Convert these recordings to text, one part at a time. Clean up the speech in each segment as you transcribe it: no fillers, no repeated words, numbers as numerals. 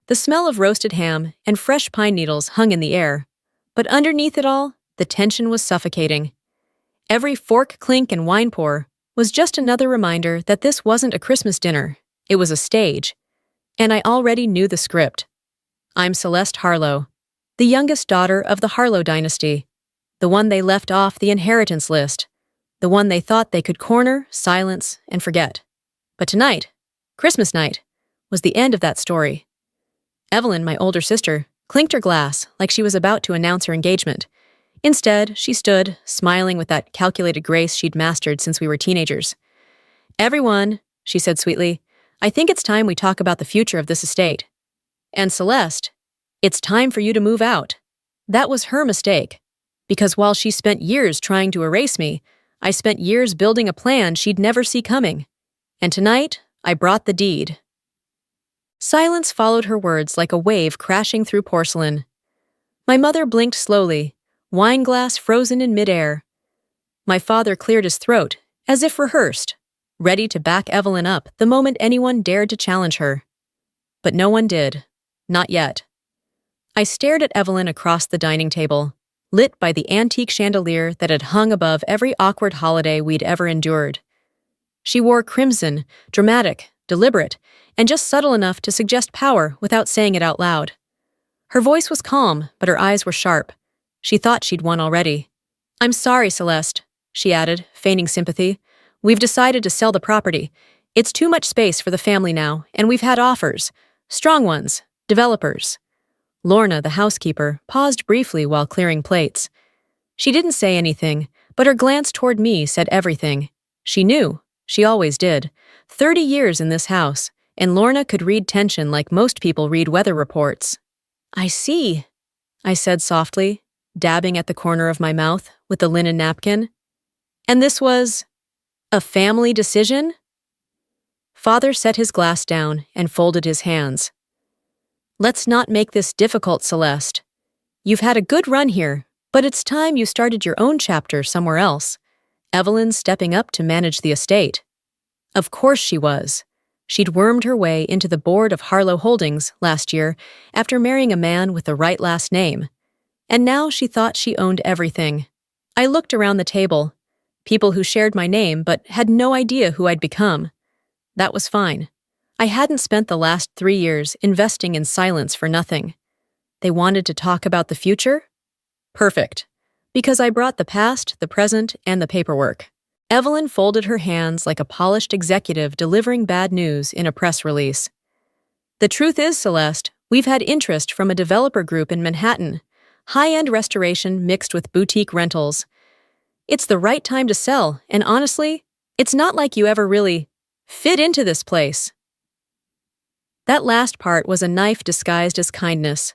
The smell of roasted ham and fresh pine needles hung in the air, but underneath it all, the tension was suffocating. Every fork clink and wine pour was just another reminder that this wasn't a Christmas dinner, it was a stage. And I already knew the script. I'm Celeste Harlow, the youngest daughter of the Harlow dynasty, the one they left off the inheritance list, the one they thought they could corner, silence, and forget. But tonight, Christmas night, was the end of that story. Evelyn, my older sister, clinked her glass like she was about to announce her engagement. Instead, she stood, smiling with that calculated grace she'd mastered since we were teenagers. "Everyone," she said sweetly, "I think it's time we talk about the future of this estate. And Celeste, it's time for you to move out." That was her mistake, because while she spent years trying to erase me, I spent years building a plan she'd never see coming. And tonight, I brought the deed. Silence followed her words like a wave crashing through porcelain. My mother blinked slowly, wine glass frozen in midair. My father cleared his throat, as if rehearsed, ready to back Evelyn up the moment anyone dared to challenge her. But no one did. Not yet. I stared at Evelyn across the dining table, lit by the antique chandelier that had hung above every awkward holiday we'd ever endured. She wore crimson, dramatic, deliberate, and just subtle enough to suggest power without saying it out loud. Her voice was calm, but her eyes were sharp. She thought she'd won already. "I'm sorry, Celeste," she added, feigning sympathy. "We've decided to sell the property. It's too much space for the family now, and we've had offers. Strong ones, developers." Lorna, the housekeeper, paused briefly while clearing plates. She didn't say anything, but her glance toward me said everything. She knew. She always did. 30 years in this house, and Lorna could read tension like most people read weather reports. "I see," I said softly, dabbing at the corner of my mouth with the linen napkin. "And this was a family decision?" Father set his glass down and folded his hands. "Let's not make this difficult, Celeste. You've had a good run here, but it's time you started your own chapter somewhere else." Evelyn's stepping up to manage the estate. Of course she was. She'd wormed her way into the board of Harlow Holdings last year after marrying a man with the right last name. And now she thought she owned everything. I looked around the table. People who shared my name but had no idea who I'd become. That was fine. I hadn't spent the last 3 years investing in silence for nothing. They wanted to talk about the future? Perfect. Because I brought the past, the present, and the paperwork. Evelyn folded her hands like a polished executive delivering bad news in a press release. "The truth is, Celeste, we've had interest from a developer group in Manhattan. High-end restoration mixed with boutique rentals. It's the right time to sell, and honestly, it's not like you ever really fit into this place." That last part was a knife disguised as kindness.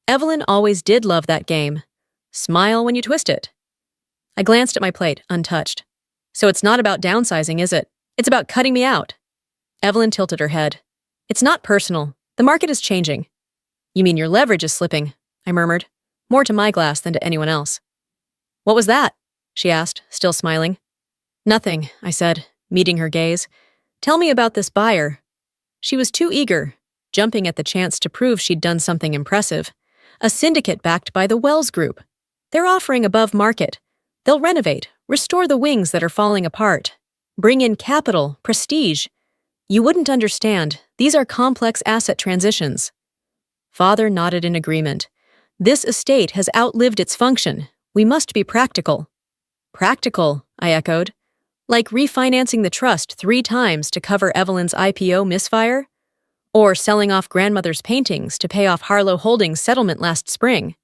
Evelyn always did love that game. Smile when you twist it. I glanced at my plate, untouched. "So it's not about downsizing, is it? It's about cutting me out." Evelyn tilted her head. "It's not personal. The market is changing." "You mean your leverage is slipping," I murmured, more to my glass than to anyone else. "What was that?" she asked, still smiling. "Nothing," I said, meeting her gaze. "Tell me about this buyer." She was too eager, jumping at the chance to prove she'd done something impressive. A syndicate backed by the Wells Group. They're offering above market. They'll renovate, restore the wings that are falling apart, bring in capital, prestige. You wouldn't understand. These are complex asset transitions. Father nodded in agreement. This estate has outlived its function. We must be practical. Practical, I echoed. Like refinancing the trust 3 times to cover Evelyn's IPO misfire? Or selling off grandmother's paintings to pay off Harlow Holdings' settlement last spring?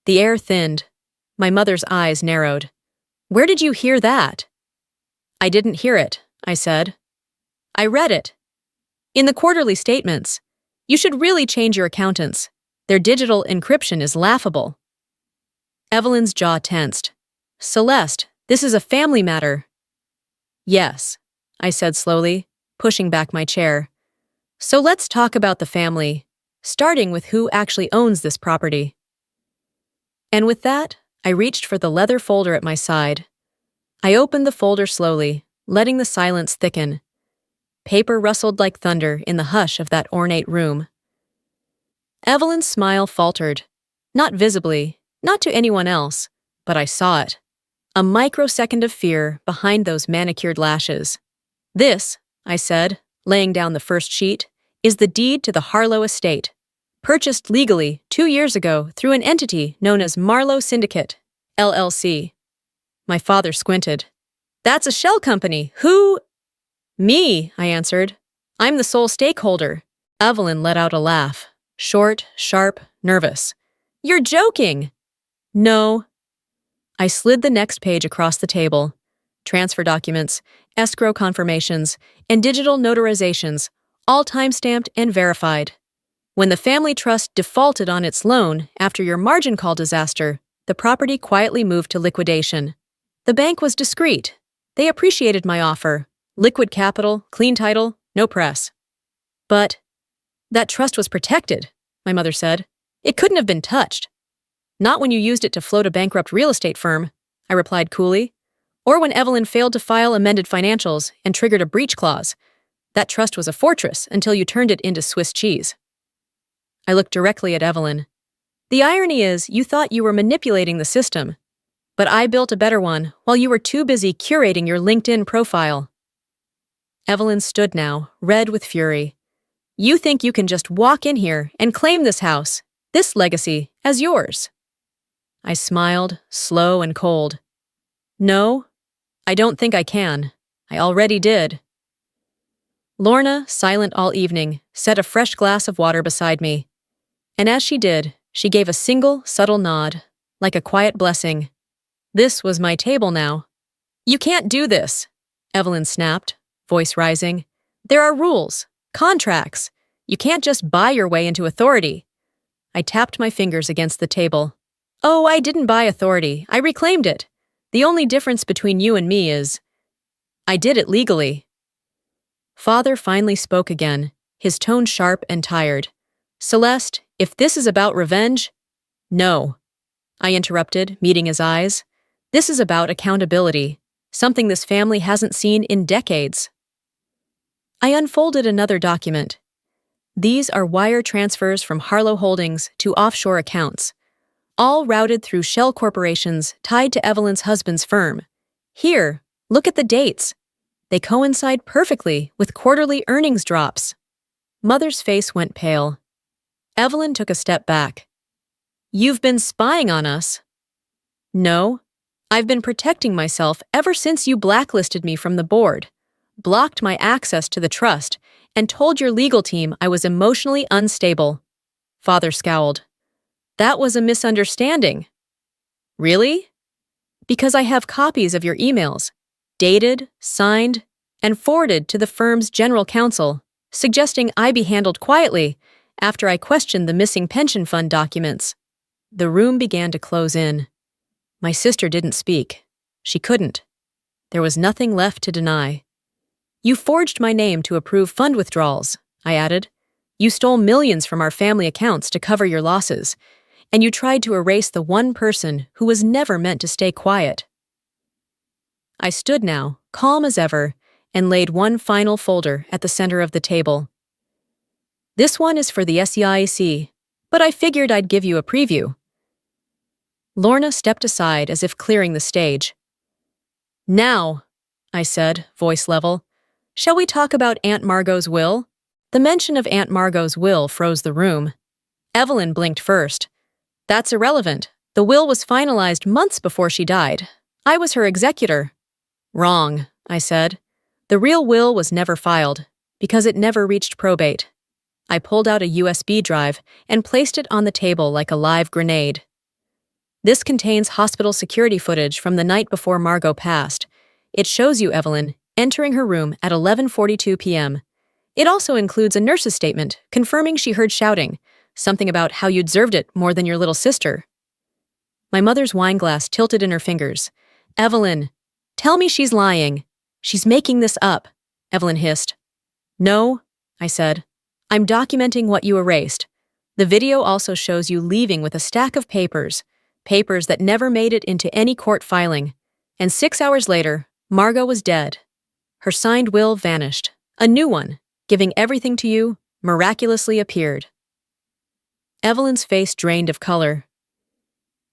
The air thinned. My mother's eyes narrowed. "Where did you hear that?" "I didn't hear it," I said. "I read it. In the quarterly statements. You should really change your accountants. Their digital encryption is laughable." Evelyn's jaw tensed. "Celeste, this is a family matter." "Yes," I said slowly, pushing back my chair. "So let's talk about the family, starting with who actually owns this property." And with that, I reached for the leather folder at my side. I opened the folder slowly, letting the silence thicken. Paper rustled like thunder in the hush of that ornate room. Evelyn's smile faltered. Not visibly, not to anyone else, but I saw it. A microsecond of fear behind those manicured lashes. This, I said, laying down the first sheet, is the deed to the Harlow estate. Purchased legally 2 years ago through an entity known as Marlowe Syndicate, LLC. My father squinted. That's a shell company. Who? Me, I answered. I'm the sole stakeholder. Evelyn let out a laugh. Short, sharp, nervous. You're joking! No. I slid the next page across the table. Transfer documents, escrow confirmations, and digital notarizations, all time-stamped and verified. When the family trust defaulted on its loan after your margin call disaster, the property quietly moved to liquidation. The bank was discreet. They appreciated my offer. Liquid capital, clean title, no press. But that trust was protected, my mother said. It couldn't have been touched. Not when you used it to float a bankrupt real estate firm, I replied coolly. Or when Evelyn failed to file amended financials and triggered a breach clause. That trust was a fortress until you turned it into Swiss cheese. I looked directly at Evelyn. The irony is, you thought you were manipulating the system, but I built a better one while you were too busy curating your LinkedIn profile. Evelyn stood now, red with fury. You think you can just walk in here and claim this house, this legacy, as yours? I smiled, slow and cold. No, I don't think I can. I already did. Lorna, silent all evening, set a fresh glass of water beside me. And as she did, she gave a single, subtle nod, like a quiet blessing. This was my table now. You can't do this, Evelyn snapped, voice rising. There are rules, contracts. You can't just buy your way into authority. I tapped my fingers against the table. Oh, I didn't buy authority. I reclaimed it. The only difference between you and me is I did it legally. Father finally spoke again, his tone sharp and tired. Celeste, if this is about revenge, no. I interrupted, meeting his eyes. This is about accountability, something this family hasn't seen in decades. I unfolded another document. These are wire transfers from Harlow Holdings to offshore accounts, all routed through shell corporations tied to Evelyn's husband's firm. Here, look at the dates. They coincide perfectly with quarterly earnings drops. Mother's face went pale. Evelyn took a step back. You've been spying on us. No, I've been protecting myself ever since you blacklisted me from the board, blocked my access to the trust, and told your legal team I was emotionally unstable. Father scowled. That was a misunderstanding. Really? Because I have copies of your emails, dated, signed, and forwarded to the firm's general counsel, suggesting I be handled quietly after I questioned the missing pension fund documents. The room began to close in. My sister didn't speak. She couldn't. There was nothing left to deny. You forged my name to approve fund withdrawals, I added. You stole millions from our family accounts to cover your losses, and you tried to erase the one person who was never meant to stay quiet. I stood now, calm as ever, and laid one final folder at the center of the table. This one is for the SEIC, but I figured I'd give you a preview. Lorna stepped aside as if clearing the stage. Now, I said, voice level, shall we talk about Aunt Margot's will? The mention of Aunt Margot's will froze the room. Evelyn blinked first. That's irrelevant. The will was finalized months before she died. I was her executor. Wrong, I said. The real will was never filed, because it never reached probate. I pulled out a USB drive and placed it on the table like a live grenade. This contains hospital security footage from the night before Margot passed. It shows you Evelyn entering her room at 11:42 p.m. It also includes a nurse's statement confirming she heard shouting, something about how you deserved it more than your little sister. My mother's wine glass tilted in her fingers. Evelyn, tell me she's lying. She's making this up, Evelyn hissed. No, I said. I'm documenting what you erased. The video also shows you leaving with a stack of papers that never made it into any court filing. And 6 hours later, Margot was dead. Her signed will vanished. A new one, giving everything to you, miraculously appeared. Evelyn's face drained of color.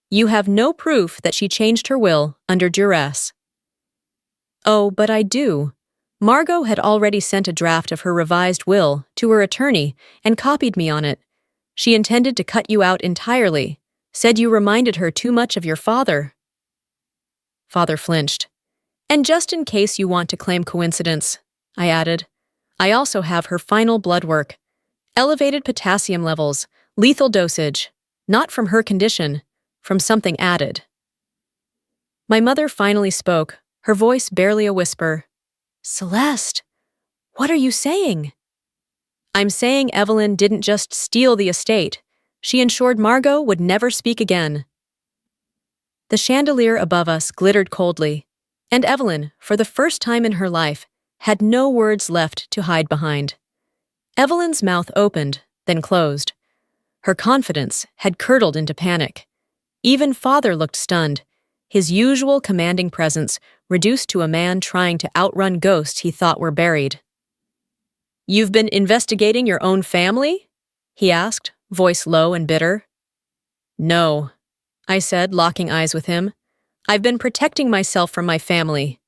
You have no proof that she changed her will under duress. Oh, but I do. Margot had already sent a draft of her revised will to her attorney and copied me on it. She intended to cut you out entirely, said you reminded her too much of your father. Father flinched. And just in case you want to claim coincidence, I added, I also have her final blood work. Elevated potassium levels, lethal dosage, not from her condition, from something added. My mother finally spoke, her voice barely a whisper. Celeste, what are you saying? I'm saying Evelyn didn't just steal the estate. She ensured Margot would never speak again. The chandelier above us glittered coldly, and Evelyn, for the first time in her life, had no words left to hide behind. Evelyn's mouth opened, then closed. Her confidence had curdled into panic. Even Father looked stunned, his usual commanding presence reduced to a man trying to outrun ghosts he thought were buried. You've been investigating your own family? He asked, voice low and bitter. No, I said, locking eyes with him. I've been protecting myself from my family.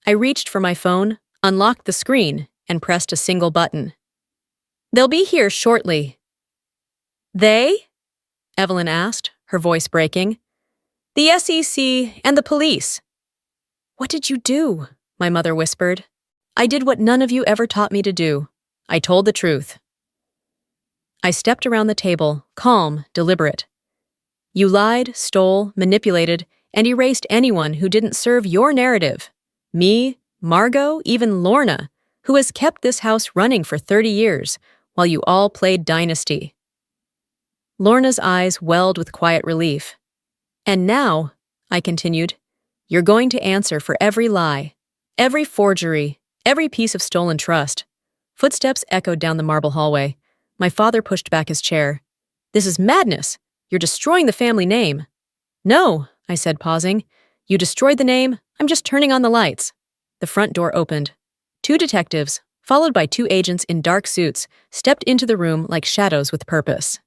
I reached for my phone, unlocked the screen, and pressed a single button. They'll be here shortly. They? Evelyn asked, her voice breaking. The SEC and the police. What did you do? My mother whispered. I did what none of you ever taught me to do. I told the truth. I stepped around the table, calm, deliberate. You lied, stole, manipulated, and erased anyone who didn't serve your narrative. Me, Margot, even Lorna, who has kept this house running for 30 years, while you all played dynasty. Lorna's eyes welled with quiet relief. And now, I continued, you're going to answer for every lie, every forgery, every piece of stolen trust. Footsteps echoed down the marble hallway. My father pushed back his chair. This is madness. You're destroying the family name. No, I said, pausing. You destroyed the name. I'm just turning on the lights. The front door opened. 2 detectives, followed by 2 agents in dark suits, stepped into the room like shadows with purpose.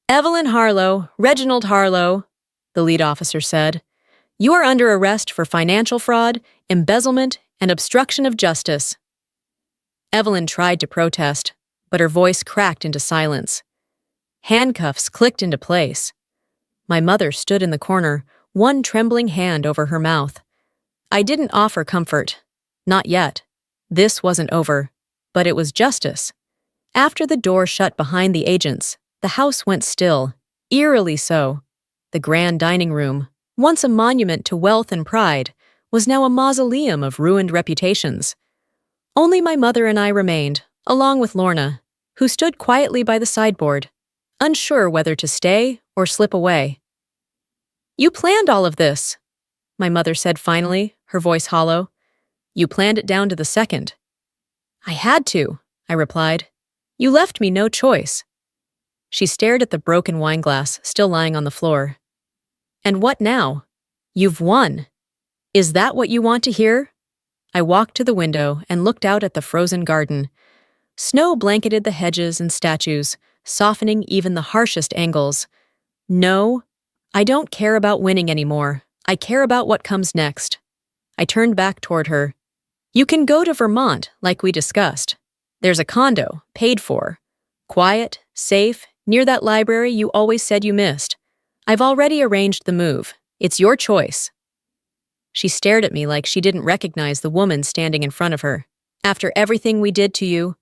Evelyn Harlow, Reginald Harlow, the lead officer said. You are under arrest for financial fraud, embezzlement, and obstruction of justice. Evelyn tried to protest, but her voice cracked into silence. Handcuffs clicked into place. My mother stood in the corner, one trembling hand over her mouth. I didn't offer comfort. Not yet. This wasn't over, but it was justice. After the door shut behind the agents, the house went still, eerily so. The grand dining room, once a monument to wealth and pride, was now a mausoleum of ruined reputations. Only my mother and I remained, along with Lorna, who stood quietly by the sideboard, unsure whether to stay or slip away. You planned all of this, my mother said finally, her voice hollow. You planned it down to the second. I had to, I replied. You left me no choice. She stared at the broken wine glass still lying on the floor. And what now? You've won. Is that what you want to hear? I walked to the window and looked out at the frozen garden. Snow blanketed the hedges and statues, softening even the harshest angles. No, I don't care about winning anymore. I care about what comes next. I turned back toward her. You can go to Vermont, like we discussed. There's a condo, paid for. Quiet, safe, near that library you always said you missed. I've already arranged the move. It's your choice. She stared at me like she didn't recognize the woman standing in front of her. After everything we did to you?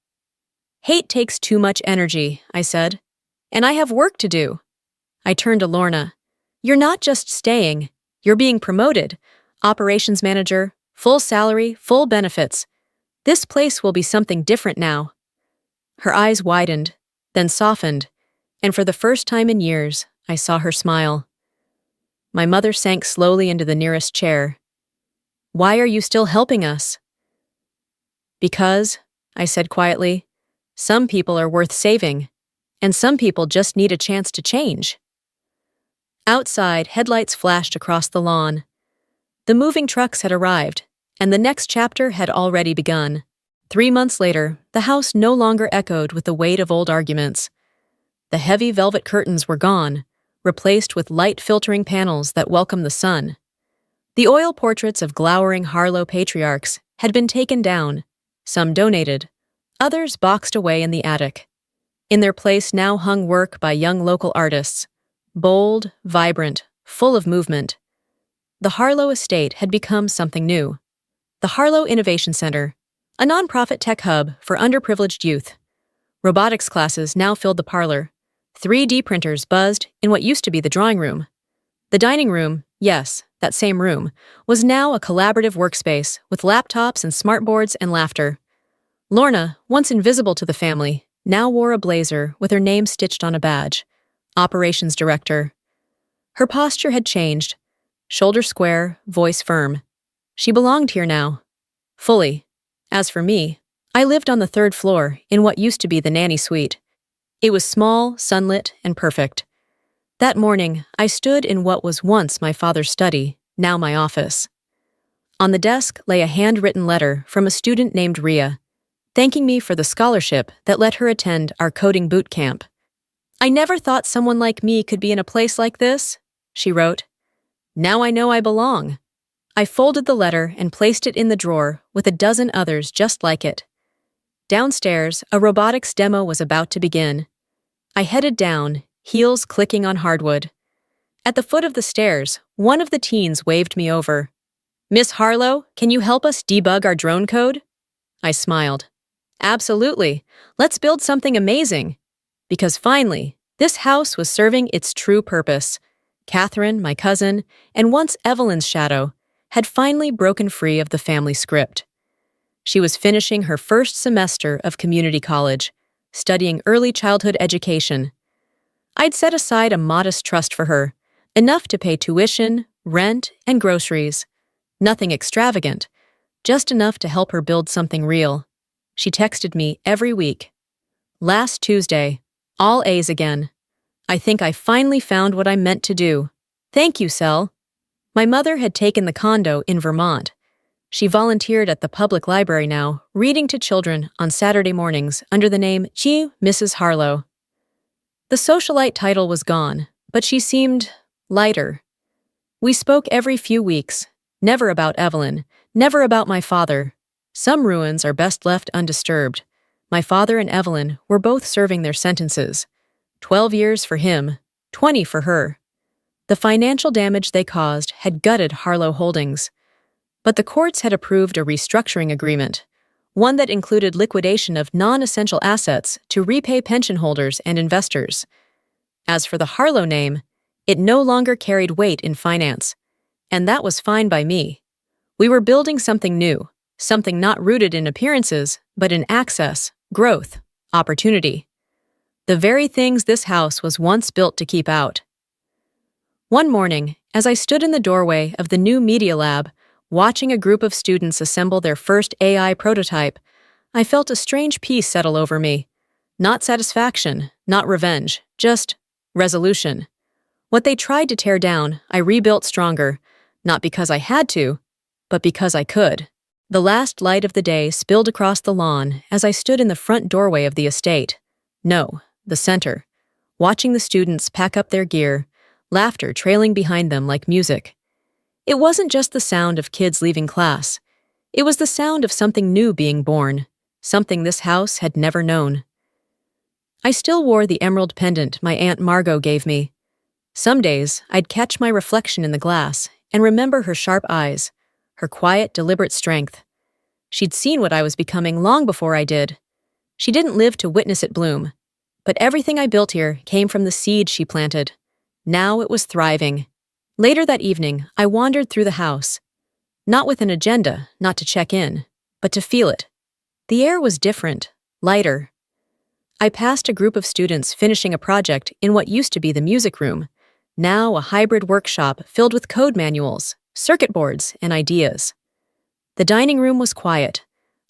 Hate takes too much energy, I said. And I have work to do. I turned to Lorna. You're not just staying. You're being promoted. Operations manager, full salary, full benefits. This place will be something different now. Her eyes widened, then softened, and for the first time in years, I saw her smile. My mother sank slowly into the nearest chair. Why are you still helping us? Because, I said quietly, some people are worth saving, and some people just need a chance to change. Outside, headlights flashed across the lawn. The moving trucks had arrived, and the next chapter had already begun. 3 months later, the house no longer echoed with the weight of old arguments. The heavy velvet curtains were gone, replaced with light filtering panels that welcomed the sun. The oil portraits of glowering Harlow patriarchs had been taken down, some donated, others boxed away in the attic. In their place now hung work by young local artists, bold, vibrant, full of movement. The Harlow estate had become something new. The Harlow Innovation Center, a nonprofit tech hub for underprivileged youth. Robotics classes now filled the parlor. 3D printers buzzed in what used to be the drawing room. The dining room, yes, that same room, was now a collaborative workspace with laptops and smartboards and laughter. Lorna, once invisible to the family, now wore a blazer with her name stitched on a badge. Operations Director. Her posture had changed. Shoulder square, voice firm. She belonged here now. Fully. As for me, I lived on the 3rd floor in what used to be the nanny suite. It was small, sunlit, and perfect. That morning, I stood in what was once my father's study, now my office. On the desk lay a handwritten letter from a student named Ria, thanking me for the scholarship that let her attend our coding boot camp. "I never thought someone like me could be in a place like this," she wrote. "Now I know I belong." I folded the letter and placed it in the drawer with a dozen others just like it. Downstairs, a robotics demo was about to begin. I headed down, heels clicking on hardwood. At the foot of the stairs, one of the teens waved me over. "Miss Harlow, can you help us debug our drone code?" I smiled. "Absolutely. Let's build something amazing." Because finally, this house was serving its true purpose. Catherine, my cousin, and once Evelyn's shadow, had finally broken free of the family script. She was finishing her first semester of community college, studying early childhood education. I'd set aside a modest trust for her, enough to pay tuition, rent, and groceries. Nothing extravagant, just enough to help her build something real. She texted me every week. "Last Tuesday, all A's again. I think I finally found what I meant to do. Thank you, Cel." My mother had taken the condo in Vermont. She volunteered at the public library now, reading to children on Saturday mornings under the name Mrs. Harlow. The socialite title was gone, but she seemed lighter. We spoke every few weeks, never about Evelyn, never about my father. Some ruins are best left undisturbed. My father and Evelyn were both serving their sentences. 12 years for him, 20 for her. The financial damage they caused had gutted Harlow Holdings. But the courts had approved a restructuring agreement, one that included liquidation of non-essential assets to repay pension holders and investors. As for the Harlow name, it no longer carried weight in finance, and that was fine by me. We were building something new, something not rooted in appearances, but in access, growth, opportunity. The very things this house was once built to keep out. One morning, as I stood in the doorway of the new media lab, watching a group of students assemble their first AI prototype, I felt a strange peace settle over me. Not satisfaction, not revenge, just resolution. What they tried to tear down, I rebuilt stronger, not because I had to, but because I could. The last light of the day spilled across the lawn as I stood in the front doorway of the estate. No, the center. Watching the students pack up their gear, laughter trailing behind them like music. It wasn't just the sound of kids leaving class. It was the sound of something new being born, something this house had never known. I still wore the emerald pendant my Aunt Margot gave me. Some days, I'd catch my reflection in the glass and remember her sharp eyes, her quiet, deliberate strength. She'd seen what I was becoming long before I did. She didn't live to witness it bloom, but everything I built here came from the seed she planted. Now it was thriving. Later that evening, I wandered through the house. Not with an agenda, not to check in, but to feel it. The air was different, lighter. I passed a group of students finishing a project in what used to be the music room, now a hybrid workshop filled with code manuals, circuit boards, and ideas. The dining room was quiet.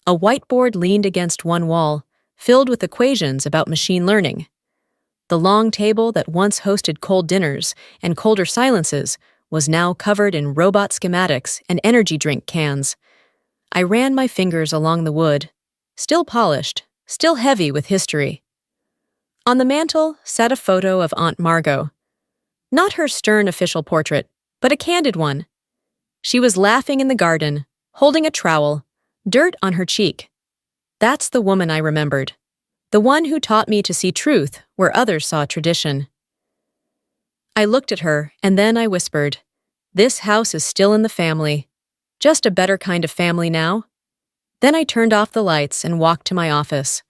A whiteboard leaned against one wall, filled with equations about machine learning. The long table that once hosted cold dinners and colder silences was now covered in robot schematics and energy drink cans. I ran my fingers along the wood, still polished, still heavy with history. On the mantel sat a photo of Aunt Margot. Not her stern official portrait, but a candid one. She was laughing in the garden, holding a trowel, dirt on her cheek. That's the woman I remembered. The one who taught me to see truth where others saw tradition. I looked at her, and then I whispered, "This house is still in the family. Just a better kind of family now." Then I turned off the lights and walked to my office.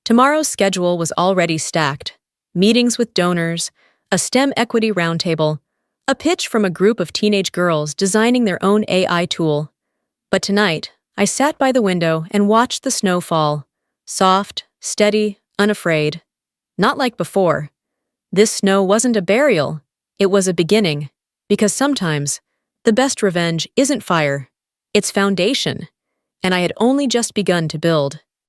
Tomorrow's schedule was already stacked. Meetings with donors, a STEM equity roundtable, a pitch from a group of teenage girls designing their own AI tool. But tonight, I sat by the window and watched the snow fall. Soft, steady, unafraid. Not like before. This snow wasn't a burial. It was a beginning. Because sometimes, the best revenge isn't fire. It's foundation. And I had only just begun to build.